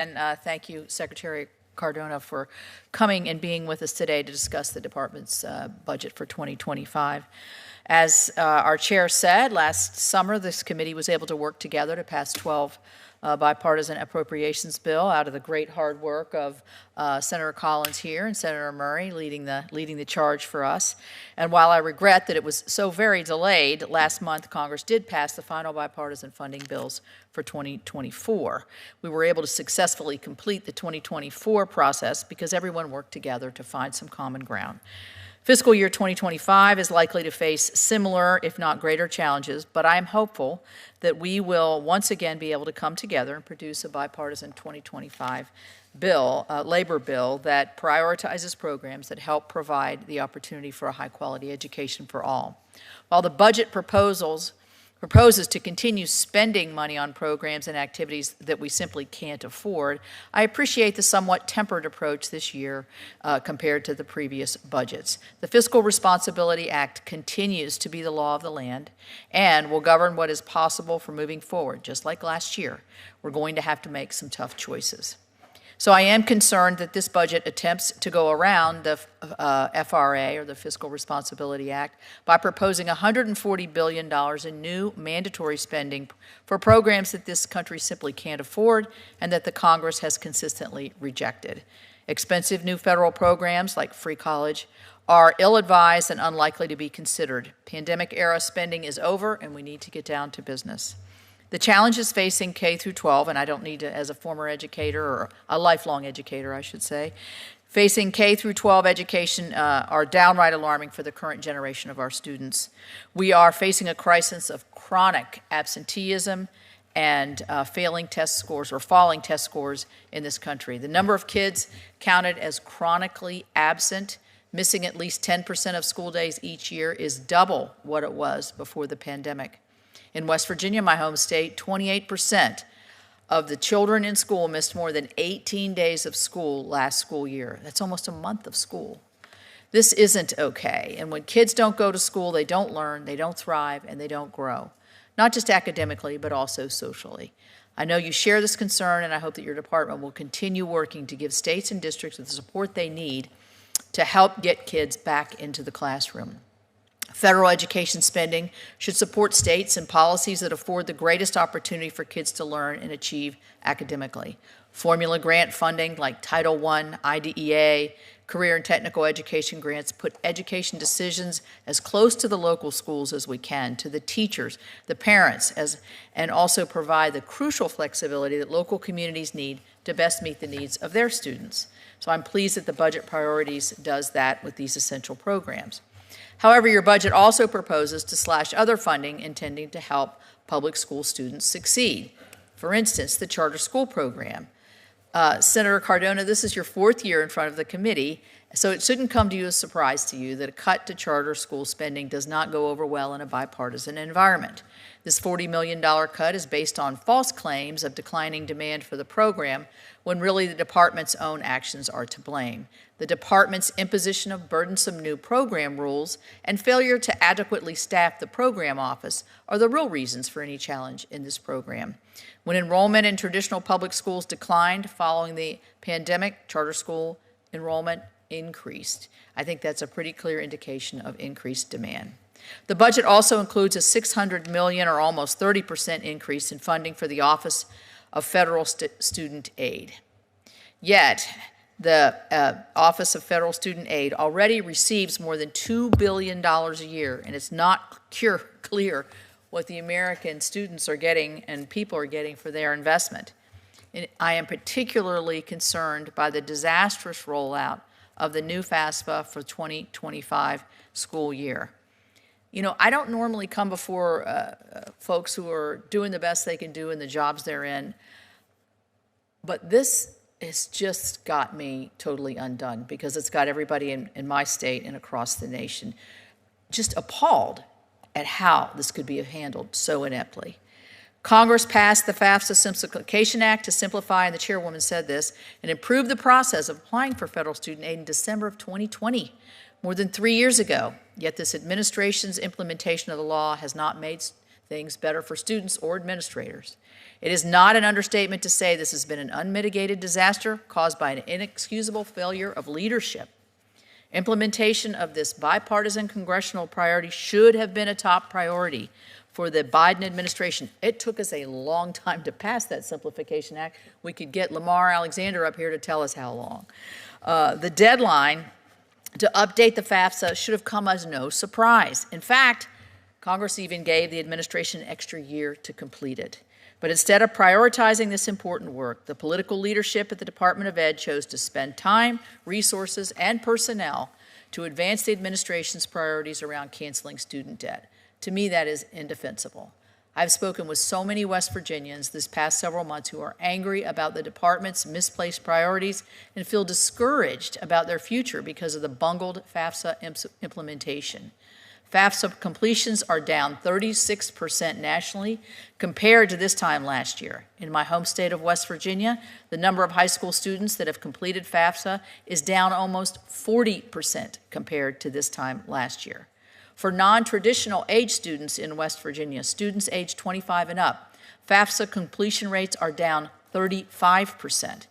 And thank you, Secretary Cardona, for coming and being with us today to discuss the department's budget for 2025. As our chair said, last summer this committee was able to work together to pass 12 bipartisan appropriations bill out of the great hard work of Senator Collins here and Senator Murray leading the charge for us. And while I regret that it was so very delayed, last month Congress did pass the final bipartisan funding bills for 2024. We were able to successfully complete the 2024 process because everyone worked together to find some common ground. Fiscal year 2025 is likely to face similar, if not greater, challenges, but I am hopeful that we will once again be able to come together and produce a bipartisan 2025 bill, labor bill, that prioritizes programs that help provide the opportunity for a high-quality education for all. While the budget proposes to continue spending money on programs and activities that we simply can't afford, I appreciate the somewhat tempered approach this year compared to the previous budgets. The Fiscal Responsibility Act continues to be the law of the land and will govern what is possible for moving forward. Just like last year, we're going to have to make some tough choices. So I am concerned that this budget attempts to go around the FRA, or the Fiscal Responsibility Act, by proposing $140 billion in new mandatory spending for programs that this country simply can't afford and that the Congress has consistently rejected. Expensive new federal programs like free college are ill-advised and unlikely to be considered. Pandemic-era spending is over, and we need to get down to business. The challenges facing K through 12, and I don't need to, as a former educator, or a lifelong educator, I should say, facing K through 12 education are downright alarming for the current generation of our students. We are facing a crisis of chronic absenteeism and falling test scores in this country. The number of kids counted as chronically absent, missing at least 10% of school days each year, is double what it was before the pandemic. In West Virginia, my home state, 28% of the children in school missed more than 18 days of school last school year. That's almost a month of school. This isn't okay. And when kids don't go to school, they don't learn, they don't thrive, and they don't grow, not just academically, but also socially. I know you share this concern, and I hope that your department will continue working to give states and districts the support they need to help get kids back into the classroom. Federal education spending should support states and policies that afford the greatest opportunity for kids to learn and achieve academically. Formula grant funding like Title I, IDEA, career and technical education grants put education decisions as close to the local schools as we can, to the teachers, the parents, and also provide the crucial flexibility that local communities need to best meet the needs of their students. So I'm pleased that the budget priorities does that with these essential programs. However, your budget also proposes to slash other funding intending to help public school students succeed. For instance, the charter school program. Senator Cardona, this is your fourth year in front of the committee, so it shouldn't come to you as a surprise to you that a cut to charter school spending does not go over well in a bipartisan environment. This $40 million cut is based on false claims of declining demand for the program, when really the department's own actions are to blame. The department's imposition of burdensome new program rules and failure to adequately staff the program office are the real reasons for any challenge in this program. When enrollment in traditional public schools declined following the pandemic, charter school enrollment increased. I think that's a pretty clear indication of increased demand. The budget also includes a $600 million, or almost 30% increase in funding for the Office of Federal Student Aid. Yet, the Office of Federal Student Aid already receives more than $2 billion a year, and it's not clear what the American students are getting and people are getting for their investment. And I am particularly concerned by the disastrous rollout of the new FAFSA for 2025 school year. You know, I don't normally come before folks who are doing the best they can do in the jobs they're in, but this has just got me totally undone because it's got everybody in my state and across the nation just appalled at how this could be handled so ineptly. Congress passed the FAFSA Simplification Act to simplify, and the chairwoman said this, and improve the process of applying for federal student aid in December of 2020, more than 3 years ago. Yet this administration's implementation of the law has not made things better for students or administrators. It is not an understatement to say this has been an unmitigated disaster caused by an inexcusable failure of leadership. Implementation of this bipartisan congressional priority should have been a top priority for the Biden administration. It took us a long time to pass that Simplification Act. We could get Lamar Alexander up here to tell us how long. The deadline to update the FAFSA should have come as no surprise. In fact, Congress even gave the administration an extra year to complete it. But instead of prioritizing this important work, the political leadership at the Department of Ed chose to spend time, resources, and personnel to advance the administration's priorities around canceling student debt. To me, that is indefensible. I've spoken with so many West Virginians this past several months who are angry about the department's misplaced priorities and feel discouraged about their future because of the bungled FAFSA implementation. FAFSA completions are down 36% nationally compared to this time last year. In my home state of West Virginia, the number of high school students that have completed FAFSA is down almost 40% compared to this time last year. For non-traditional age students in West Virginia, students age 25 and up, FAFSA completion rates are down 35%.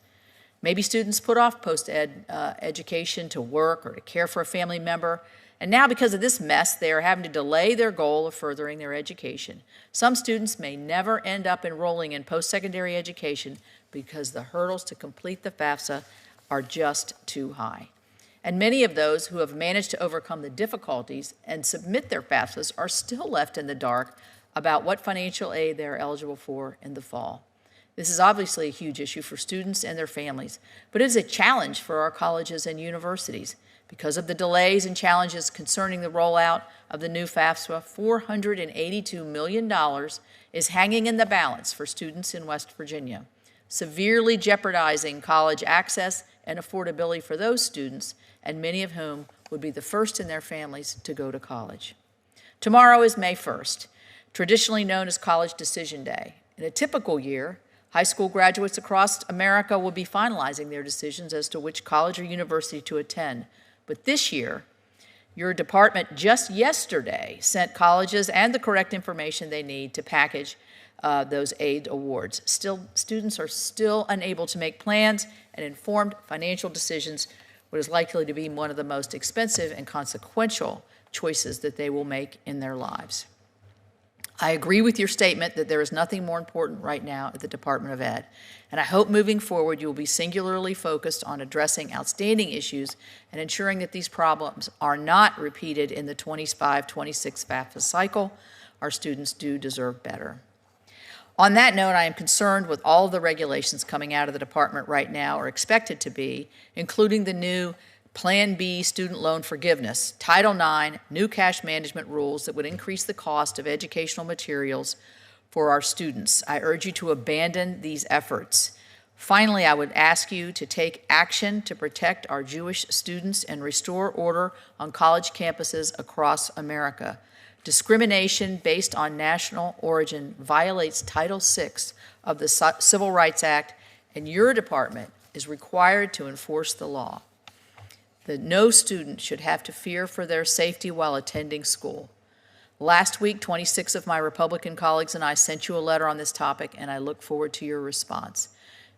Maybe students put off post-ed education to work or to care for a family member. And now, because of this mess, they are having to delay their goal of furthering their education. Some students may never end up enrolling in post-secondary education because the hurdles to complete the FAFSA are just too high. And many of those who have managed to overcome the difficulties and submit their FAFSAs are still left in the dark about what financial aid they are eligible for in the fall. This is obviously a huge issue for students and their families, but it is a challenge for our colleges and universities. Because of the delays and challenges concerning the rollout of the new FAFSA, $482 million is hanging in the balance for students in West Virginia, severely jeopardizing college access and affordability for those students, and many of whom would be the first in their families to go to college. Tomorrow is May 1st, traditionally known as College Decision Day. In a typical year, high school graduates across America will be finalizing their decisions as to which college or university to attend. But this year, your department just yesterday sent colleges and the correct information they need to package those aid awards. Still, students are still unable to make plans and informed financial decisions, what is likely to be one of the most expensive and consequential choices that they will make in their lives. I agree with your statement that there is nothing more important right now at the Department of Ed, and I hope moving forward you will be singularly focused on addressing outstanding issues and ensuring that these problems are not repeated in the 25-26 FAFSA cycle. Our students do deserve better. On that note, I am concerned with all of the regulations coming out of the department right now, or expected to be, including the new Plan B student loan forgiveness, Title IX, new cash management rules that would increase the cost of educational materials for our students. I urge you to abandon these efforts. Finally, I would ask you to take action to protect our Jewish students and restore order on college campuses across America. Discrimination based on national origin violates Title VI of the Civil Rights Act, and your department is required to enforce the law. That no student should have to fear for their safety while attending school. Last week, 26 of my Republican colleagues and I sent you a letter on this topic, and I look forward to your response.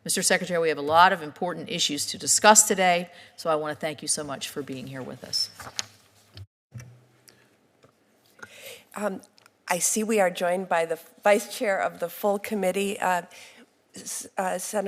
Mr. Secretary, we have a lot of important issues to discuss today, so I want to thank you so much for being here with us. I see we are joined by the Vice Chair of the full committee, Senator